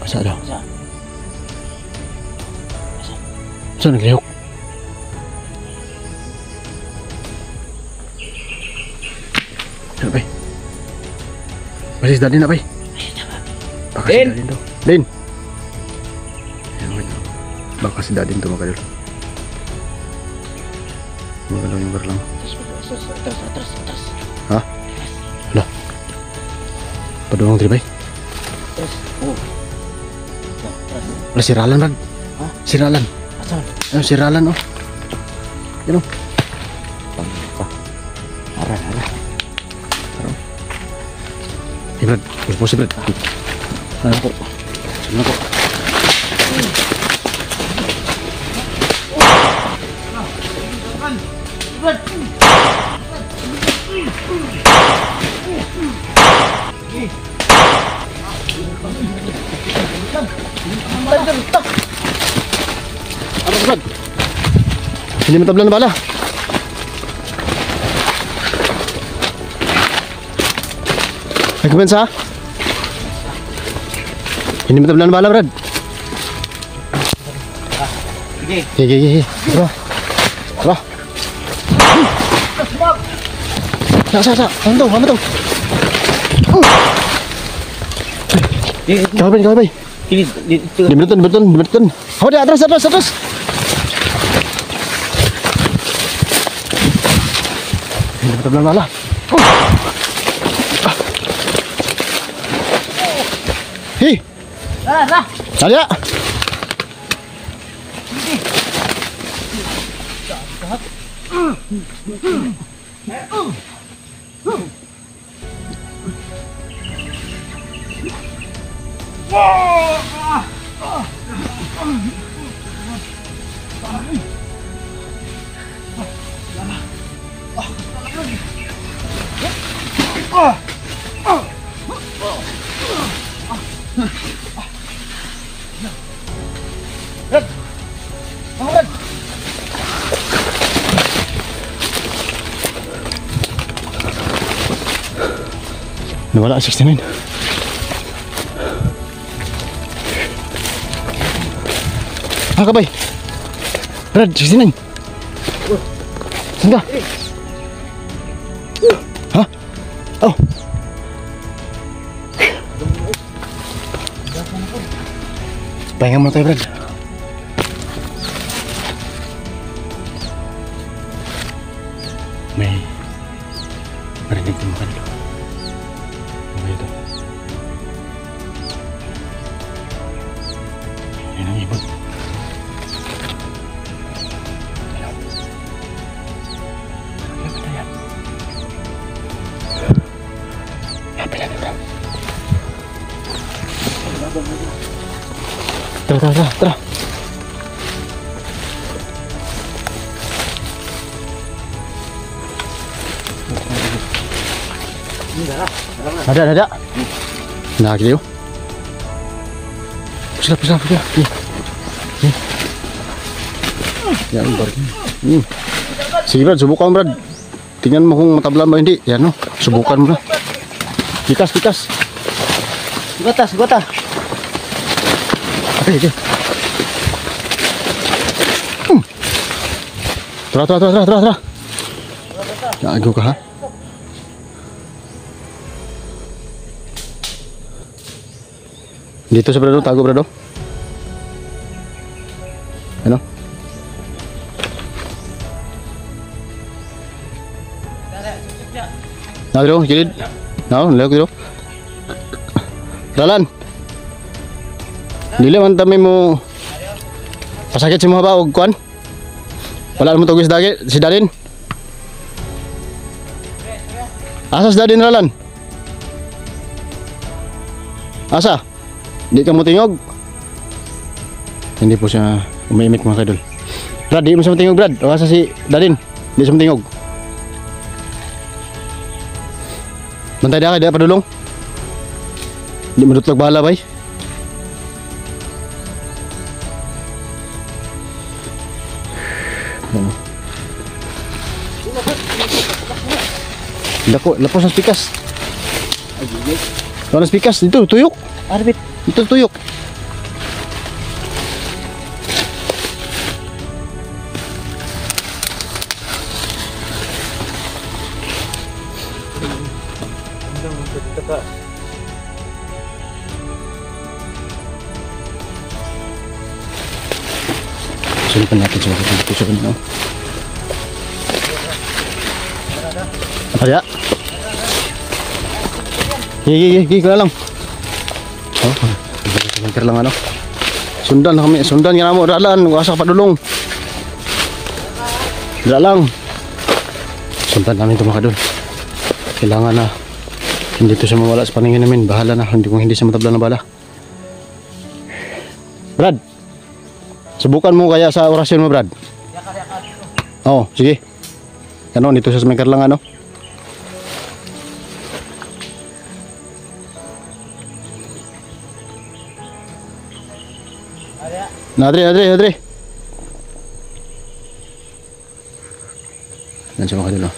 Asa daw? Saan naglihok? Ano ba? Masih Dadin na ba? Baka si Dadin daw. Din! Baka si Dadin to mga kadol. Magalaw yung barlang. Atras. Ha? Hala. Padulong tribay. Wala siralan Brad. Ha? Siralan. Asan? Ayun siralan oh. Yan oh. Ara. Eh Brad, pus Brad. Ano po? Ano po? Ano Brad? Hindi matablan na bala. Nagkumensa? Hindi matablan na bala Brad. Sige. Tara. Sa. Ano to? Kaway bay. Ini Diberton. Hawa di atras. Hindi matablan na bala. Hei. Lah. Salia. Nawala 69. Kabay. Brad, 69. Saan ka? Ha? Oh. Pahinga muna tayo, Brad. May marinig din mo kanila. Ito. Yan ang ibon. Tara. Ada. Nah, gitu. Pusat. Ya, ubar. Sige Brad, subukan Brad. Tingnan mo kung matablan ba hindi. Yan no, subukan mo na. Pikas. Gota. Okay. Tara. Gago ka ha? Dito sa Brado, tago Brado. Ano? Nadro, kilid. Leo kiro. Dalan. Dili man tami mo pasakit si mo ba og kuan? Wala mo tugis dagi si Dadin. Asa si Dadin Dalan? Asa? Di ka mo tingog? Hindi po siya umiimik mga kadol. Brad, di mo siya tingog Brad. O asa si Dadin? Di siya tingog. Bantay na kayo, padulong. Di madutlag bahala bay. Ano? Dako, lapos ng spikas. Lapos ng spikas. Dito, tuyok. Arbit. Dito, tuyok. Sulipan natin sa mga pusukan mo. Apa ya? Gigi ka lang. Oh, sebentar lang ano. Sundan kami, sundan nga mo, dalan, wasa ka padulong. Dalang. Sundan namin tumakadol. Kailangan na hindi to siya mawala sa paningin namin. Bahala na, kung hindi siya matabla ng bala. Brad, subukan mo kaya sa orasyon mo, Brad. Oo, sige. Ano, dito sa smaker lang ano. Adri. Yan siya makadalo.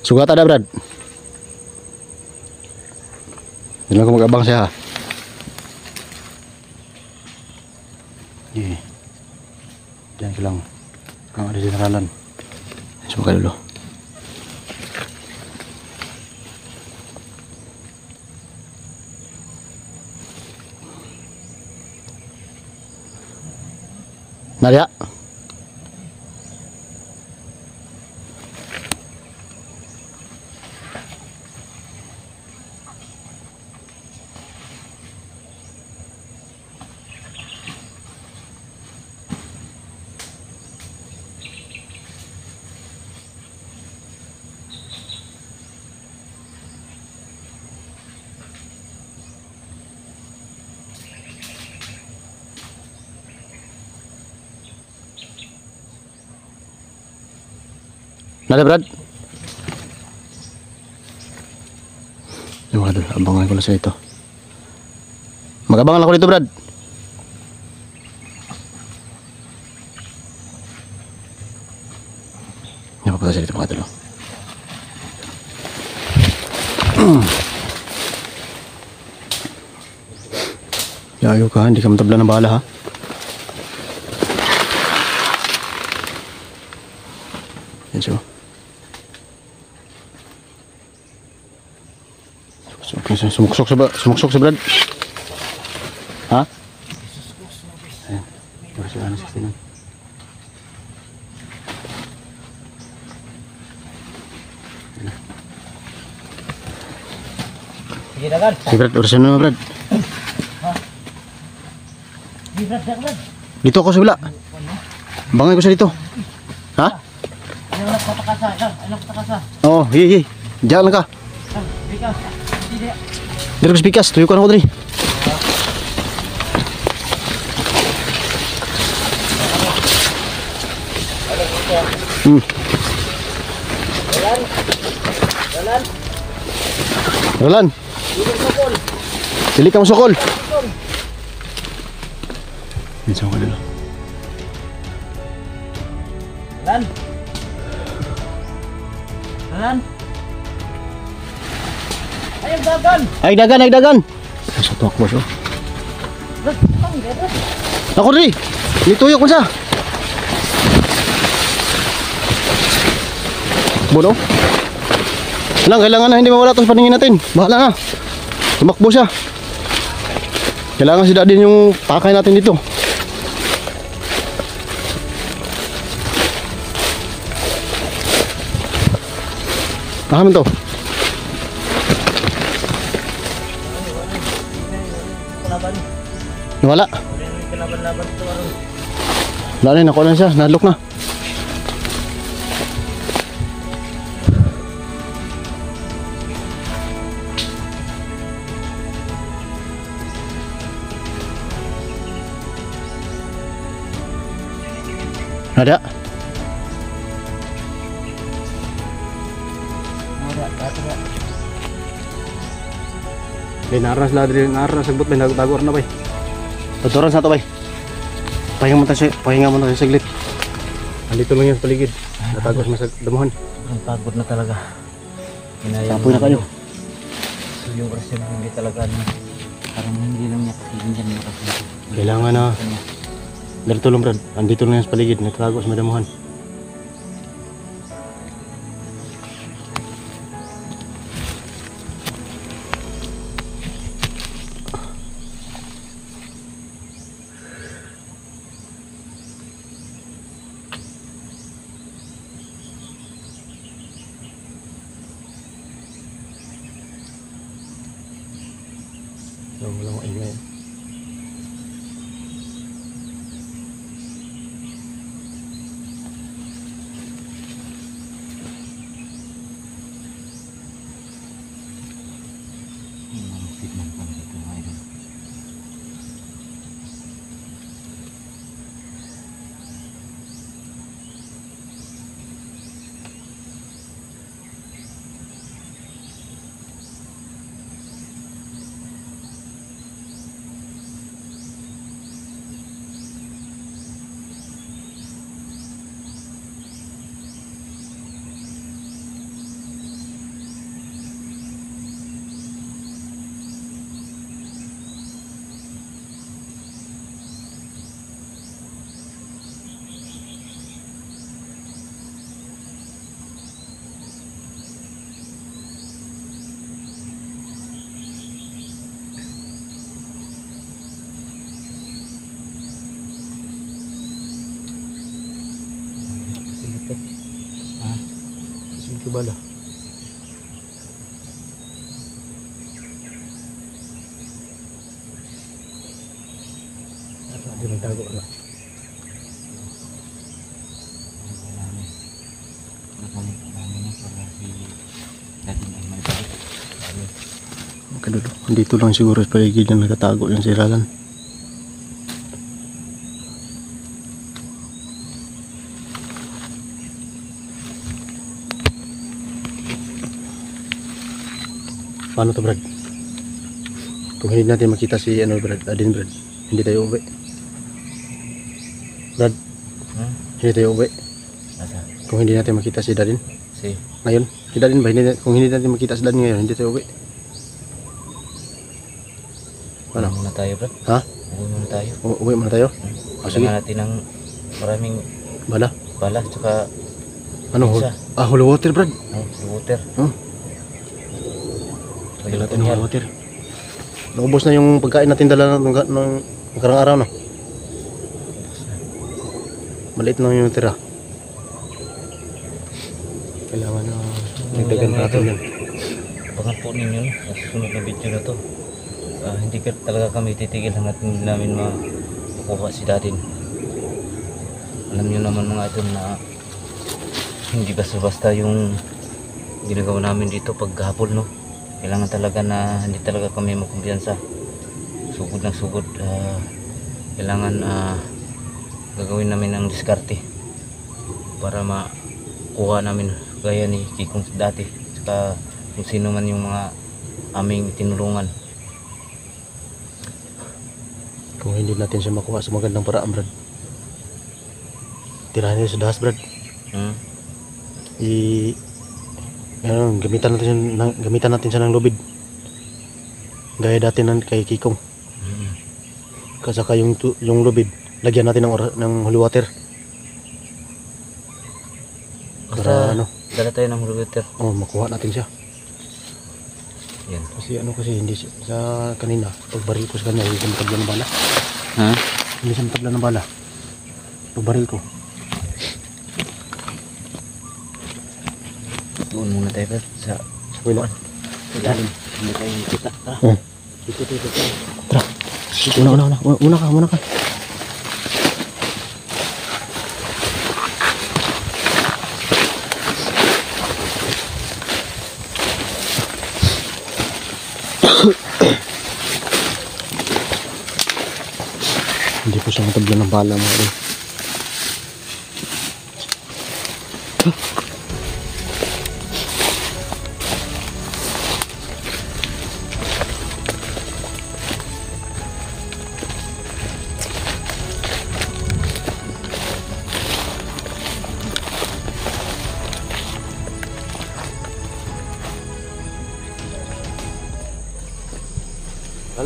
Sugat ada, Brad. Hindi lang ko mag-abang siya ha. Okay. Diyan ko lang. Ang ada generalan. Yan siya makadalo. Nadia. Nada, Brad? Yung mga doon, abangan ko lang sa ito. Mag-abangan ako dito, Brad. Napapunta sa dito mga doon. Yayo ka, hindi ka matabla ng bala ha. Yan siya. Sumuksok sa Brad. Ha? Ayan. Baru siya ano 69. Sige dagan. Si Brad, urusan mo Brad. Di Brad. Dito ako sa bila. Bangay ko sa dito. Ha? Anak patakasa. Oo, hihi. Diyan lang ka. Bika. Dari ko spikas, tuyukan ako dari. Dalan. Dili ka masukol. Minsan ko dito. Dalan. Ay dagan. Satu aku bos. Ako rin. Nituyok ko siya. Bono. Kailangan na hindi mawala ito sa paningin natin. Bahala na. Tumakbo siya. Kailangan si Daddy yung pakay natin dito. Paham to. Wala. Wala na, nakuha na siya. Nalok na. Ada. Naras lah dari naras sebut main dagu na bay. Paturan sa to bay. Pahinga mo tayo saglit. Andito lang yan sa paligid. Natagos mo sa damuhan. Ang pagod na talaga. Kinaya Tapoy na kayo. So yung reserve hindi talaga ano. Parang hindi lang niya pakinggan mo kasi. Kailangan na. Dito lang Brad. Andito lang yan sa paligid. Natagos sa damuhan. So, walang ingay. Tignan ko dito mga idol. Ito. Sige bala. Di magtago na. Kadulo. Dito lang siguro sa paligid yung nagatago yung siralan. Paano to Brad? Kung hindi natin makita si ano Brad, Adin Brad, hindi tayo uwi. Brad, hindi tayo uwi. Asa? Kung hindi natin makita si Dadin Si. ngayon, si Dadin ba? Kung hindi natin makita si Dadin ngayon, hindi tayo uwi. Ano? Uwi muna tayo bro. Ha? Uwi muna tayo. Uwi muna tayo? Sige. Kailangan natin ng maraming Bala? bala tsaka Ano? Isa. Holy water Brad. water. Lagyan natin ng holy water. Naubos na yung pagkain natin dala ng nakarang araw na. Maliit lang yung tira. Kailangan na dagdagan pa natin yan. Abangan po ninyo no, sa susunod na video na to. Hindi ka talaga kami titigil hanggat hindi namin makukuha si Dadin. Alam nyo naman mga idol na hindi basta-basta yung ginagawa namin dito pag hapon no. Kailangan talaga na hindi talaga kami makumpiyansa. Sugod ng sugod. Kailangan gagawin namin ang diskarte para makuha namin gaya ni Kikong dati saka kung sino man yung mga aming tinulungan. Kung hindi natin siya makuha sa magandang paraan Brad, tirahin niyo sa dahas Brad. Gamitan natin siya ng lubid gaya dati kay Kikong. Kasaka yung lubid lagyan natin ng holy water para Basta dala tayo ng holy water. Makuha natin siya. Yan. Kasi hindi siya sa kanina pagbaril ko sa kanya hindi siya matabla ng bala. Hindi siya matabla ng bala pagbaril ko. Doon muna tayo ba sa Wala. ilalim. Hindi tayo kita. Dito. Tara. Una ka. Hindi po siya matabla ng bala mga rin.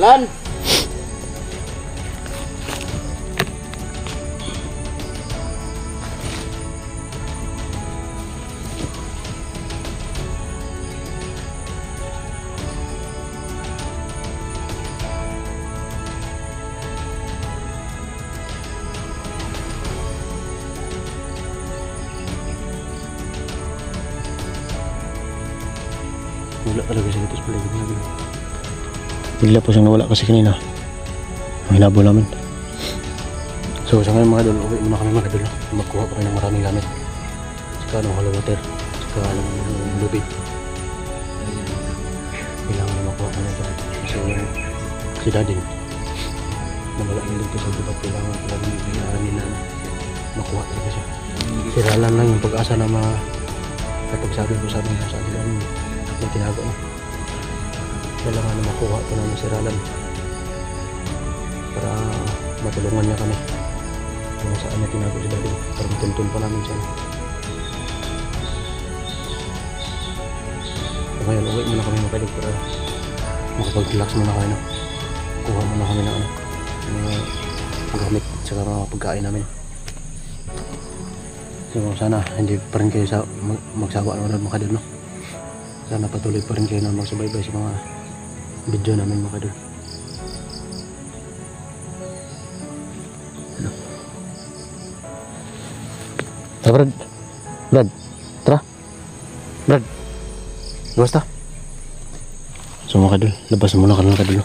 Alan! Wala talaga siya dito sa paligid namin. Bigla po siyang nawala kasi kanina. Ang hinabol namin. So sa ngayon mga idol, uwi muna kami mga idol. Magkuha pa rin ng maraming gamit. Saka ng hollow water. Saka ng lubid. Kailangan na makuha ka na ito. Kasi si daddy nawala na dito sa gubat. Kailangan nila makuha talaga siya. Siralan lang yung pag-asa na kapag sabi ko sa akin namin may tinago na. Kailangan na makuha ito namin si Ralan para matulungan niya kami kung saan niya tinago si daddy para matuntun pa namin siya. So ngayon uwi muna kami mga kaidol para makapag-relax muna kami, no? Kuha muna kami ng mga gamit at saka mga pagkain namin. So sana hindi pa rin kayo magsawa na mga kaidol, no? Sana patuloy pa rin kayo na magsubaybay sa mga video namin mga kadol. Tara Brad. Brad. Tara. Brad. Basta. So mga kadol, labas muna ka ng kadol.